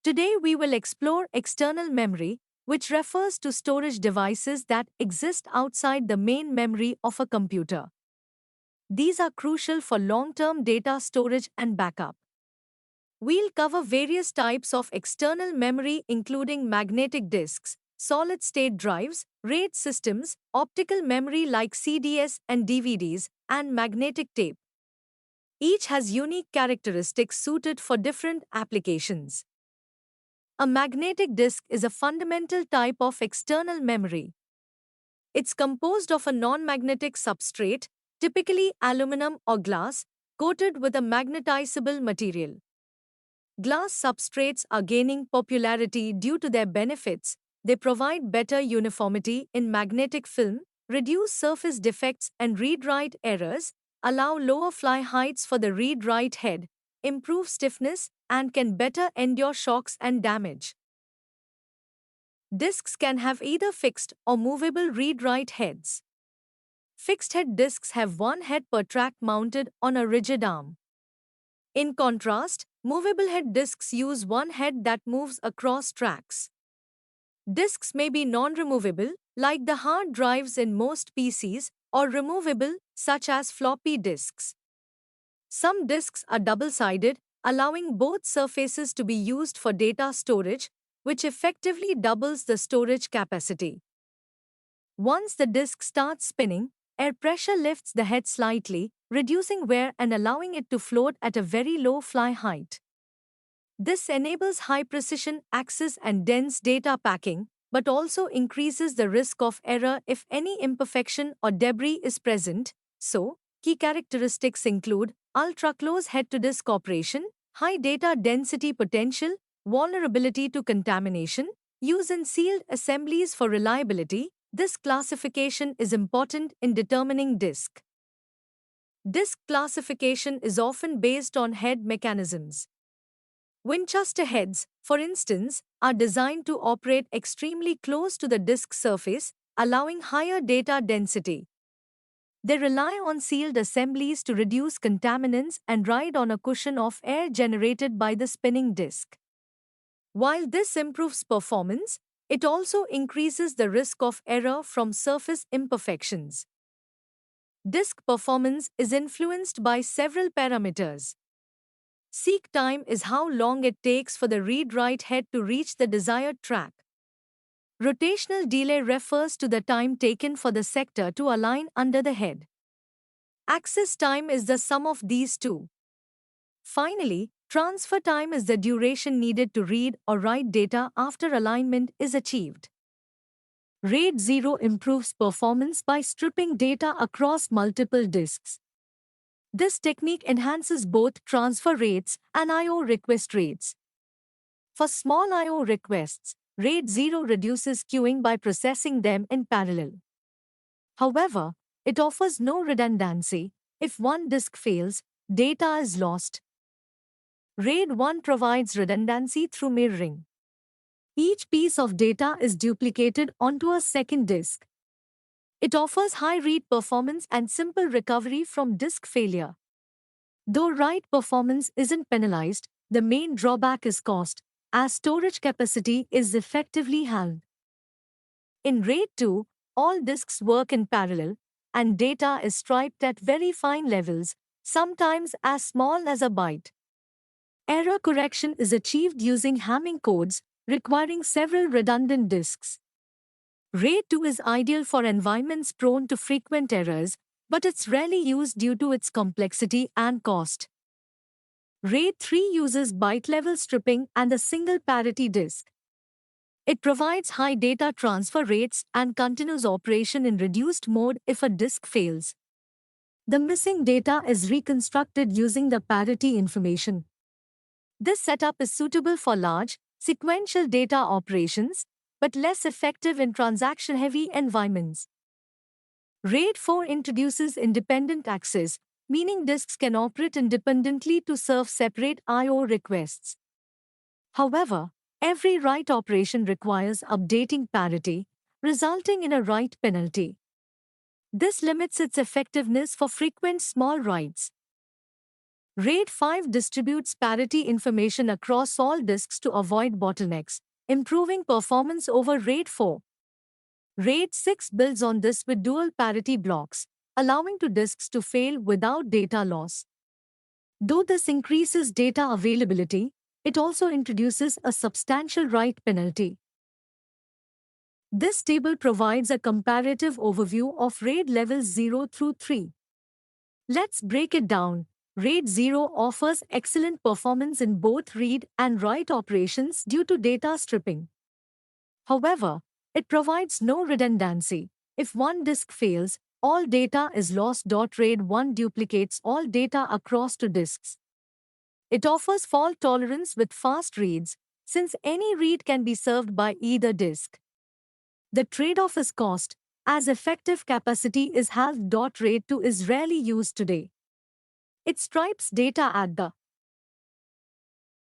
Today we will explore external memory, which refers to storage devices that exist outside the main memory of a computer. These are crucial for long-term data storage and backup. We'll cover various types of external memory including magnetic disks, solid-state drives, RAID systems, optical memory like CDs and DVDs, and magnetic tape. Each has unique characteristics suited for different applications. A magnetic disk is a fundamental type of external memory. It's composed of a non-magnetic substrate, typically aluminum or glass, coated with a magnetizable material. Glass substrates are gaining popularity due to their benefits. They provide better uniformity in magnetic film, reduce surface defects and read-write errors, allow lower fly heights for the read-write head, improve stiffness, and can better endure shocks and damage. Disks can have either fixed or movable read-write heads. Fixed-head disks have one head per track mounted on a rigid arm. In contrast, movable head disks use one head that moves across tracks. Disks may be non-removable, like the hard drives in most PCs, or removable, such as floppy disks. Some disks are double-sided, allowing both surfaces to be used for data storage, which effectively doubles the storage capacity. Once the disk starts spinning, air pressure lifts the head slightly, reducing wear and allowing it to float at a very low fly height. This enables high-precision access and dense data packing, but also increases the risk of error if any imperfection or debris is present. So, key characteristics include ultra-close head-to-disk operation, high data density potential, vulnerability to contamination, use in sealed assemblies for reliability. This classification is important in determining disk. Disk classification is often based on head mechanisms. Winchester heads, for instance, are designed to operate extremely close to the disk surface, allowing higher data density. They rely on sealed assemblies to reduce contaminants and ride on a cushion of air generated by the spinning disk. While this improves performance, it also increases the risk of error from surface imperfections. Disk performance is influenced by several parameters. Seek time is how long it takes for the read-write head to reach the desired track. Rotational delay refers to the time taken for the sector to align under the head. Access time is the sum of these two. Finally, transfer time is the duration needed to read or write data after alignment is achieved. RAID 0 improves performance by stripping data across multiple disks. This technique enhances both transfer rates and I/O request rates. For small I/O requests, RAID 0 reduces queuing by processing them in parallel. However, it offers no redundancy. If one disk fails, data is lost. RAID 1 provides redundancy through mirroring. Each piece of data is duplicated onto a second disk. It offers high read performance and simple recovery from disk failure. Though write performance isn't penalized, the main drawback is cost, as storage capacity is effectively halved. In RAID 2, all disks work in parallel, and data is striped at very fine levels, sometimes as small as a byte. Error correction is achieved using Hamming codes, requiring several redundant disks. RAID 2 is ideal for environments prone to frequent errors, but it's rarely used due to its complexity and cost. RAID 3 uses byte-level stripping and a single parity disk. It provides high data transfer rates and continuous operation in reduced mode if a disk fails. The missing data is reconstructed using the parity information. This setup is suitable for large, sequential data operations, but less effective in transaction-heavy environments. RAID 4 introduces independent access, meaning disks can operate independently to serve separate I/O requests. However, every write operation requires updating parity, resulting in a write penalty. This limits its effectiveness for frequent small writes. RAID 5 distributes parity information across all disks to avoid bottlenecks, improving performance over RAID 4. RAID 6 builds on this with dual parity blocks, allowing two disks to fail without data loss. Though this increases data availability, it also introduces a substantial write penalty. This table provides a comparative overview of RAID levels 0 through 3. Let's break it down. RAID 0 offers excellent performance in both read and write operations due to data stripping. However, it provides no redundancy. If one disk fails, all data is lost. RAID 1 duplicates all data across two disks. It offers fault tolerance with fast reads, since any read can be served by either disk. The trade-off is cost, as effective capacity is halved. RAID 2 is rarely used today. It stripes data at the.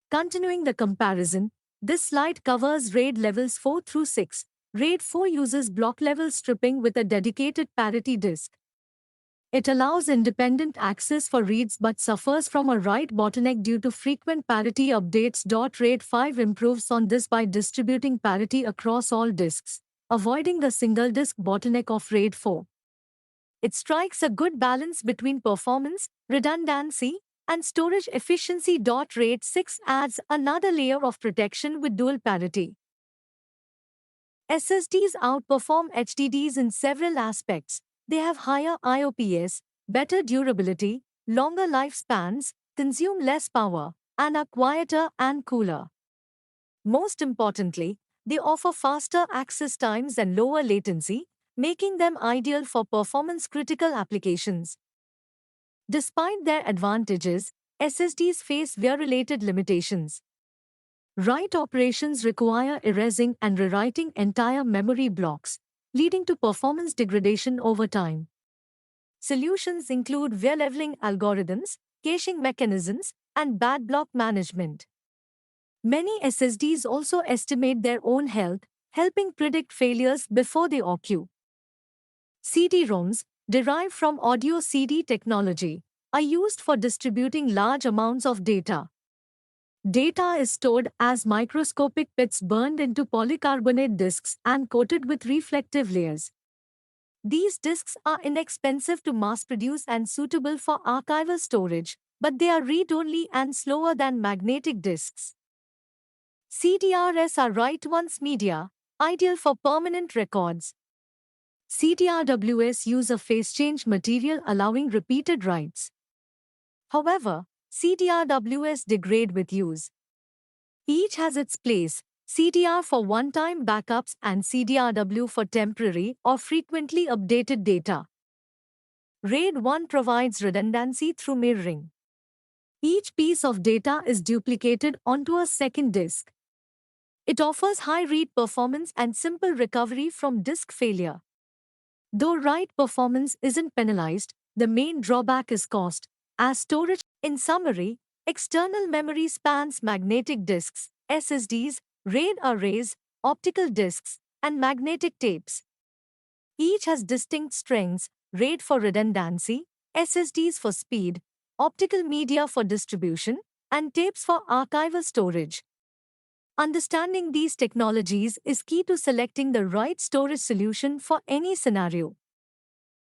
Continuing the comparison, this slide covers RAID levels 4 through 6. RAID 4 uses block-level stripping with a dedicated parity disk. It allows independent access for reads but suffers from a write bottleneck due to frequent parity updates. RAID 5 improves on this by distributing parity across all disks, avoiding the single-disk bottleneck of RAID 4. It strikes a good balance between performance, redundancy, and storage efficiency. RAID 6 adds another layer of protection with dual parity. SSDs outperform HDDs in several aspects. They have higher IOPS, better durability, longer lifespans, consume less power, and are quieter and cooler. Most importantly, they offer faster access times and lower latency, making them ideal for performance-critical applications. Despite their advantages, SSDs face wear-related limitations. Write operations require erasing and rewriting entire memory blocks, leading to performance degradation over time. Solutions include wear leveling algorithms, caching mechanisms, and bad block management. Many SSDs also estimate their own health, helping predict failures before they occur. CD-ROMs, derived from audio CD technology, are used for distributing large amounts of data. Data is stored as microscopic bits burned into polycarbonate disks and coated with reflective layers. These disks are inexpensive to mass-produce and suitable for archival storage, but they are read-only and slower than magnetic disks. CDRs are write-once media, ideal for permanent records. CDRWs use a phase-change material allowing repeated writes. However, CDRWs degrade with use. Each has its place, CDR for one-time backups and CDRW for temporary or frequently updated data. RAID 1 provides redundancy through mirroring. Each piece of data is duplicated onto a second disk. It offers high read performance and simple recovery from disk failure. Though write performance isn't penalized, the main drawback is cost, as storage. In summary, external memory spans magnetic disks, SSDs, RAID arrays, optical disks, and magnetic tapes. Each has distinct strengths: RAID for redundancy, SSDs for speed, optical media for distribution, and tapes for archival storage. Understanding these technologies is key to selecting the right storage solution for any scenario.